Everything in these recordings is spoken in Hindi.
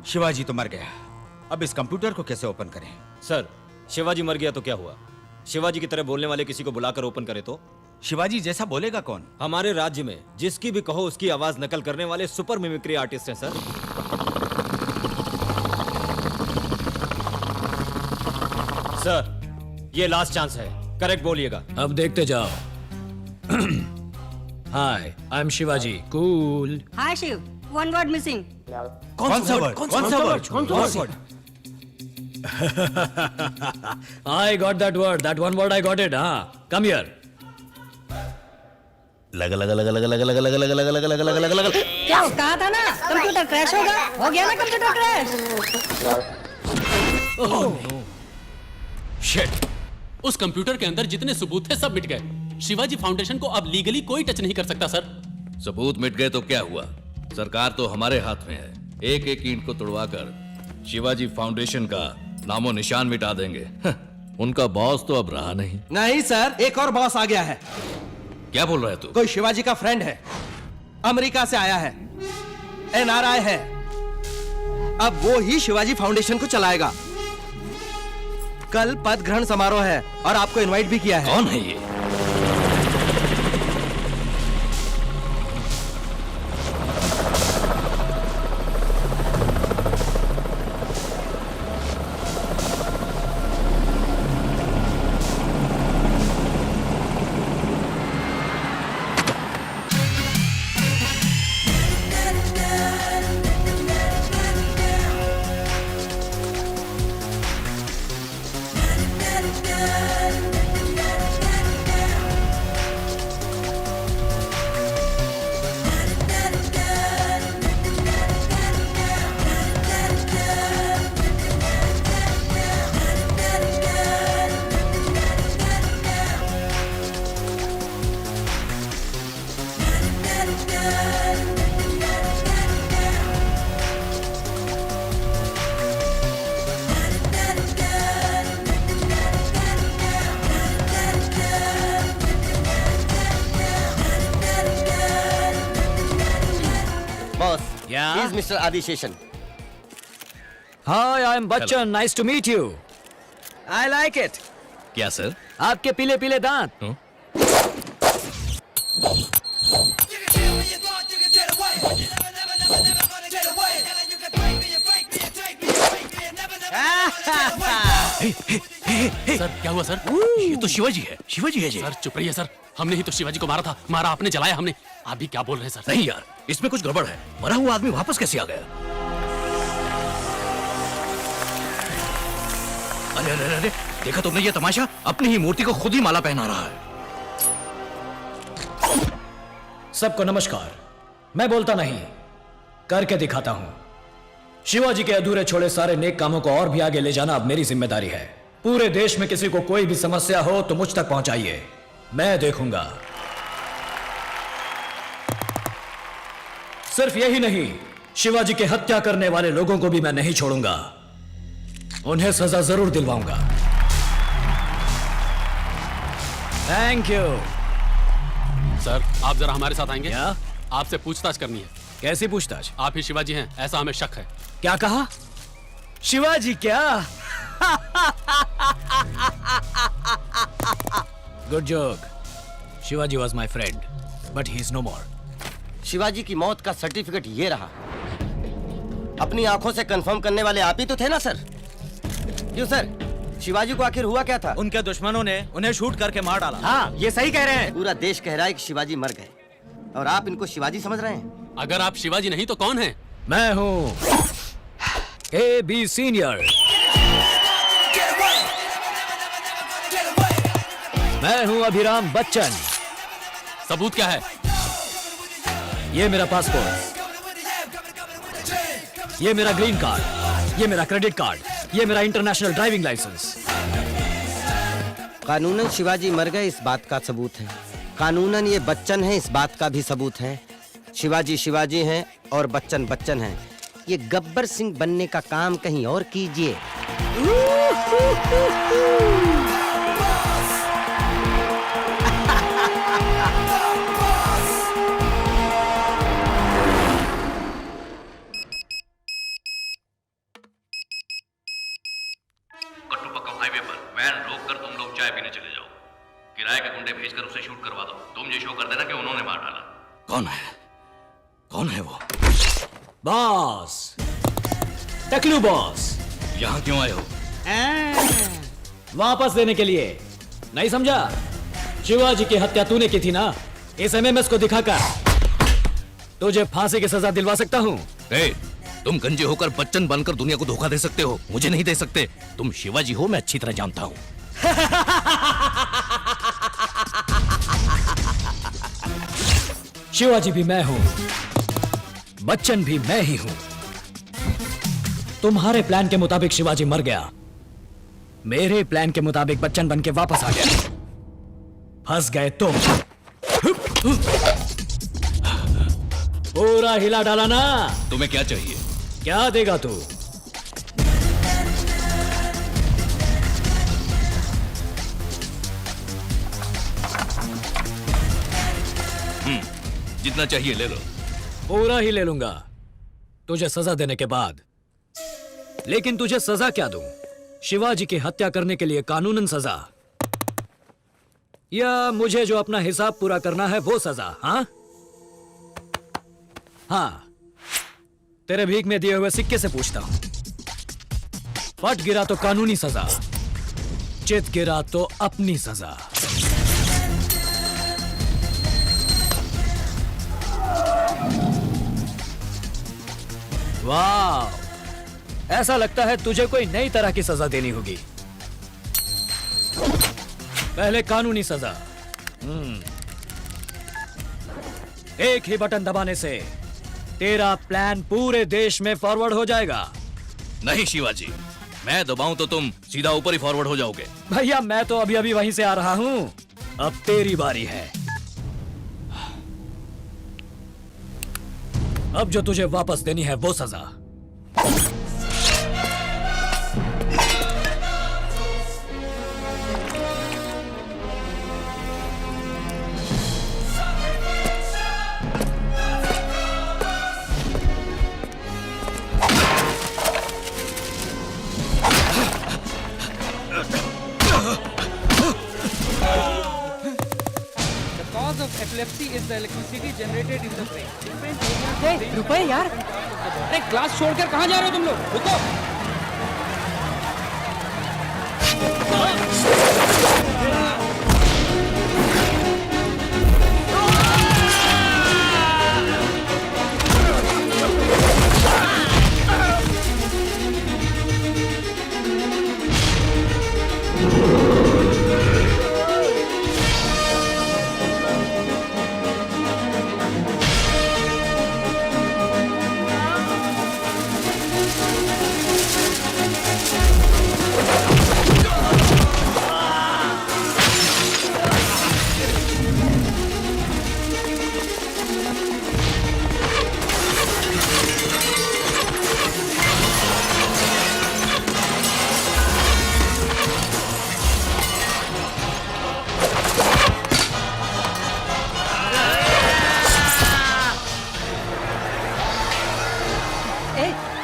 शिवाजी तो मर गया, अब इस कंप्यूटर को कैसे ओपन करें? सर, शिवाजी मर गया तो क्या हुआ? शिवाजी की तरह बोलने वाले किसी को बुलाकर ओपन करे तो? शिवाजी जैसा बोलेगा कौन? हमारे राज्य में जिसकी भी कहो उसकी आवाज नकल करने वाले सुपर मिमिक्री आर्टिस्ट हैं सर। सर, ये लास्ट चांस है, करेक्ट बोलिएगा। अब देखते जाओ। Hi, I am Shivaji. Cool. Hi Shiv, one word missing. कौन सा वर्ड? कौन सा word? I got that word. That one word I got it. हाँ, come here. लगा लगा लगा लगा लगा लगा लगा लगा लगा लगा लगा लगा लगा लगा। क्या कहा था ना, कंप्यूटर क्रैश होगा? हो गया ना कंप्यूटर क्रैश। Shit. उस कंप्यूटर के अंदर जितने सबूत थे सब मिट गए। शिवाजी फाउंडेशन को अब लीगली कोई टच नहीं कर सकता सर। सबूत मिट गए तो क्या हुआ? सरकार तो हमारे हाथ में है। एक एक ईंट को तोड़वाकर शिवाजी फाउंडेशन का नामो निशान मिटा देंगे। उनका बॉस तो अब रहा नहीं। नहीं सर, एक और बॉस आ गया है। क्या बोल रहा है तू? कोई शिवाजी का फ्रेंड है, अमेरिका से आया है, NRI है। अब वो ही शिवाजी फाउंडेशन को चलाएगा। कल पद ग्रहण समारोह है और आपको इनवाइट भी किया है। कौन है ये? He's Mr. Adi Sheshan. Hi, I am Bachchan. Nice to meet you. I like it. क्या सर? आपके पीले पीले दांत। सर क्या हुआ सर? ये तो शिवाजी है। शिवाजी है जी। सर चुप रहिए सर, हमने ही तो शिवाजी को मारा था। मारा आपने, जलाया हमने। आप भी क्या बोल रहे हैं सर? नहीं यार, इसमें कुछ गड़बड़ है। मरा हुआ आदमी वापस कैसे आ गया? अरे अरे अरे, देखा तुमने ये तमाशा? अपनी ही मूर्ति को खुद ही माला पहना रहा है। सबको नमस्कार। मैं बोलता नहीं, करके दिखाता हूं। शिवाजी के अधूरे छोड़े सारे नेक कामों को और भी आगे ले जाना अब मेरी जिम्मेदारी है। पूरे देश में किसी को कोई भी समस्या हो तो मुझ तक पहुंचाइए, मैं देखूंगा। सिर्फ यही नहीं, शिवाजी के हत्या करने वाले लोगों को भी मैं नहीं छोड़ूंगा। उन्हें सजा जरूर दिलवाऊंगा। Thank you. सर आप जरा हमारे साथ आएंगे? क्या? आपसे पूछताछ करनी है। कैसी पूछताछ? आप ही शिवाजी हैं ऐसा हमें शक है। क्या कहा? शिवाजी क्या? Good joke. Shivaji was my friend but he is no more. Shivaji की मौत का सर्टिफिकेट ये रहा। अपनी आंखों से कंफर्म करने वाले आप ही तो थे ना सर? क्यों सर, शिवाजी को आखिर हुआ क्या था? उनके दुश्मनों ने उन्हें शूट करके मार डाला। हाँ, ये सही कह रहे हैं। पूरा देश कह रहा है कि शिवाजी मर गए और आप इनको शिवाजी समझ रहे हैं। अगर आप शिवाजी नहीं तो कौन है? मैं हूं AB सीनियर। मैं हूं अभिराम बच्चन। सबूत क्या है? ये मेरा पासपोर्ट, ये मेरा ग्रीन कार्ड, ये मेरा क्रेडिट कार्ड, ये मेरा इंटरनेशनल ड्राइविंग लाइसेंस। कानूनन शिवाजी मर गए इस बात का सबूत है। कानूनन ये बच्चन है इस बात का भी सबूत है। शिवाजी शिवाजी हैं और बच्चन बच्चन हैं। ये गब्बर सिंह बनने का काम कहीं और कीजिए। गुंडे भेजकर उसे शूट करवा दो। तुम ये शो कर देना कि उन्होंने मार डाला। कौन है वो? बॉस, टकलू बॉस, यहाँ क्यों आए हो? वापस देने के लिए। नहीं समझा? शिवाजी की हत्या तूने की थी ना? इस एमएमएस को दिखाकर तुझे फांसी की सजा दिलवा सकता हूँ। तुम गंजे होकर बच्चन बनकर दुनिया को धोखा दे सकते हो, मुझे नहीं दे सकते। तुम शिवाजी हो, मैं अच्छी तरह जानता हूँ। शिवाजी भी मैं हूं, बच्चन भी मैं ही हूं। तुम्हारे प्लान के मुताबिक शिवाजी मर गया, मेरे प्लान के मुताबिक बच्चन बन के वापस आ गया। फंस गए तुम। पूरा हिला डाला ना? तुम्हें क्या चाहिए? क्या देगा तू? जितना चाहिए ले लो। पूरा ही ले लूंगा तुझे सजा देने के बाद। लेकिन तुझे सजा क्या दूं? शिवाजी की हत्या करने के लिए कानूनन सजा, या मुझे जो अपना हिसाब पूरा करना है वो सजा? हाँ, तेरे भीख में दिए हुए सिक्के से पूछता हूं। फट गिरा तो कानूनी सजा, चित गिरा तो अपनी सजा। वाह, ऐसा लगता है तुझे कोई नई तरह की सजा देनी होगी। पहले कानूनी सजा। एक ही बटन दबाने से तेरा प्लान पूरे देश में फॉरवर्ड हो जाएगा। नहीं शिवाजी, मैं दबाऊं तो तुम सीधा ऊपर ही फॉरवर्ड हो जाओगे। भैया मैं तो अभी अभी वहीं से आ रहा हूं, अब तेरी बारी है। अब जो तुझे वापस देनी है वो सजा। Epilepsy is the electricity generated in the brain. रुपए यार, अरे क्लास छोड़कर कहाँ जा रहे हो तुम लोग? रुको।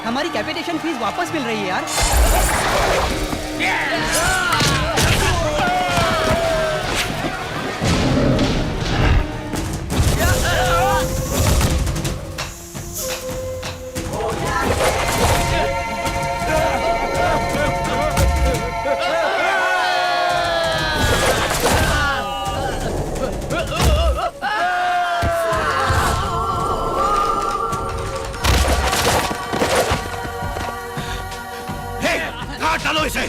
हमारी कैपिटेशन फीस वापस मिल रही है यार। डालो इसे।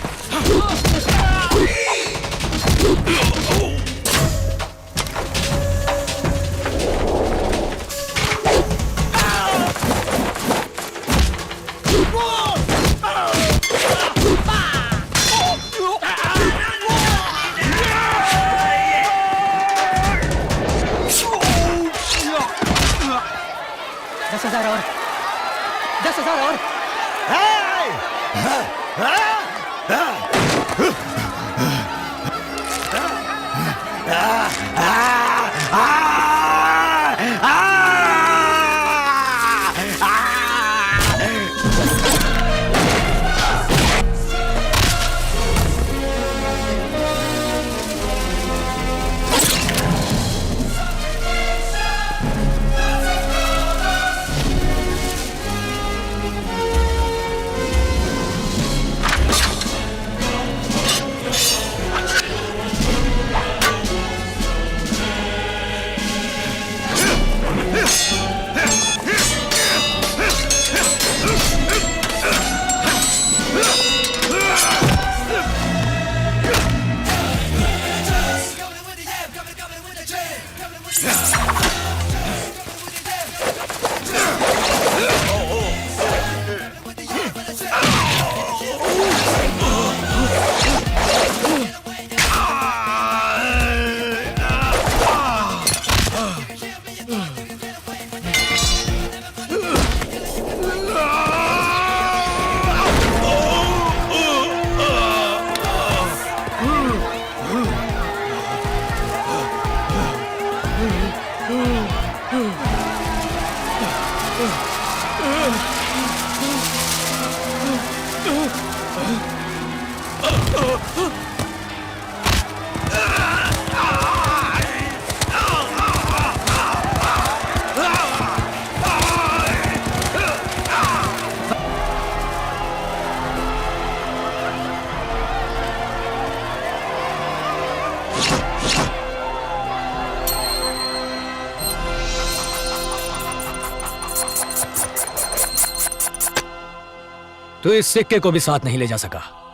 $10,000 और, 10,000 और। तू इस सिक्के को भी साथ नहीं ले जा सका।